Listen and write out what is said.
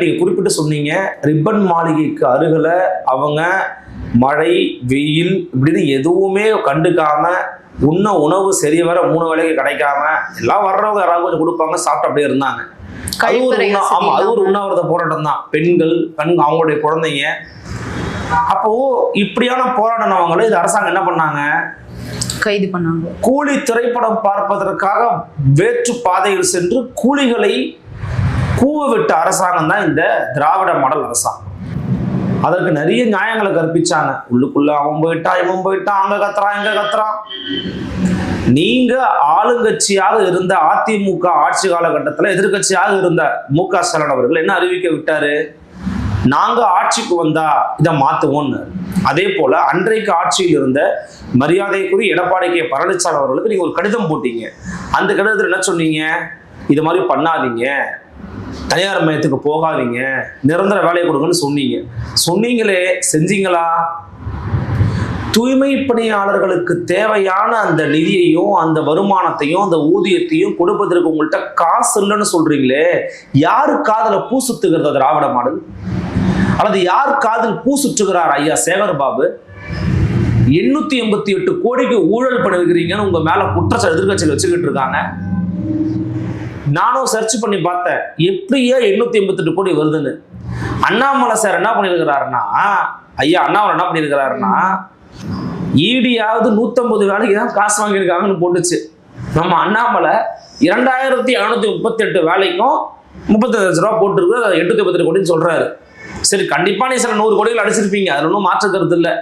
நீங்க குறிப்பிட்டு சொன்னீங்க, ரிப்பன் மாளிகைக்கு அருகில அவங்க மழை வெயில் இப்படின்னு எதுவுமே கண்டுக்காம உண்ண உணவு சரி வர 3 வேளைக்கு கிடைக்காம எல்லாம் வர்றவங்க யாராவது கொஞ்சம் கொடுப்பாங்க, சாப்பிட்டு அப்படியே இருந்தாங்க. அது ஒரு உண்ணாவிரத போராட்டம் தான். பெண்கள் அவங்களுடைய குழந்தைங்க. அப்போ இப்படியான போராடினவங்களை இது அரசாங்கம் என்ன பண்ணாங்க? கைது பண்ணாங்க. கூலி திரைப்படம் பார்ப்பதற்காக வேற்று பாதையில் சென்று கூலிகளை கூவ விட்ட அரசாங்கம் தான் இந்த திராவிட மாடல் அரசாங்கம். அதற்கு நிறைய நியாயங்களை கற்பிச்சாங்க. உள்ளுக்குள்ள அவன் போயிட்டான், இவன் போயிட்டான், அங்க கத்துறான், இங்க கத்துறான். நீங்க ஆளுங்கட்சியாக இருந்த அதிமுக ஆட்சி காலகட்டத்தில் எதிர்கட்சியாக இருந்த மு.க. ஸ்டாலின் அவர்கள் என்ன அறிவிக்க விட்டாரு? நாங்க ஆட்சிக்கு வந்தா இதை மாத்துவோம்னு. அதே போல அன்றைக்கு ஆட்சியில் இருந்த மரியாதைக்குரிய எடப்பாடி கே. பழனிசாமி அவர்களுக்கு நீங்க ஒரு கடிதம் போட்டீங்க. அந்த கடிதத்தில் என்ன சொன்னீங்க? இது மாதிரி பண்ணாதீங்க, தனியார் மையத்துக்கு போகாதீங்க, நிரந்தர வேலையை கொடுங்கன்னு சொன்னீங்களே, செஞ்சீங்களா? தூய்மை பணியாளர்களுக்கு தேவையான அந்த நிதியையும் அந்த வருமானத்தையும் அந்த ஊதியத்தையும் கொடுப்பதற்கு உங்கள்கிட்ட காசு இல்லைன்னு சொல்றீங்களே, யாரு காதல பூ சுத்துகிறது திராவிட மாடல்? அல்லது யார் காதில் பூ சுற்றுகிறார் ஐயா சேகர் பாபு? 888 கோடிக்கு ஊழல் பண்ணிருக்கிறீங்கன்னு உங்க மேல குற்றச்சாட்டு எதிர்கட்சியில் வச்சுக்கிட்டு இருக்காங்க. நானும் சர்ச் பண்ணி பார்த்தேன், எப்படியே 888 கோடி வருதுன்னு. அண்ணாமலை சார் என்ன பண்ணிருக்கிறாருன்னா, ஐயா அண்ணாமலை என்ன பண்ணிருக்கிறாருன்னா, ஈடியாவது 150 வேலைக்கு தான் காசு வாங்கியிருக்காங்கன்னு போட்டுச்சு. நம்ம அண்ணாமலை 2738 வேலைக்கும் 35 லட்ச ரூபா போட்டுருக்கு, 888 கோடின்னு சொல்றாரு. சரி, கண்டிப்பா நீ சில 100 கோடிகள் அடிச்சிருப்பீங்க, அதுல ஒன்றும் மாற்று கருத்து இல்லை.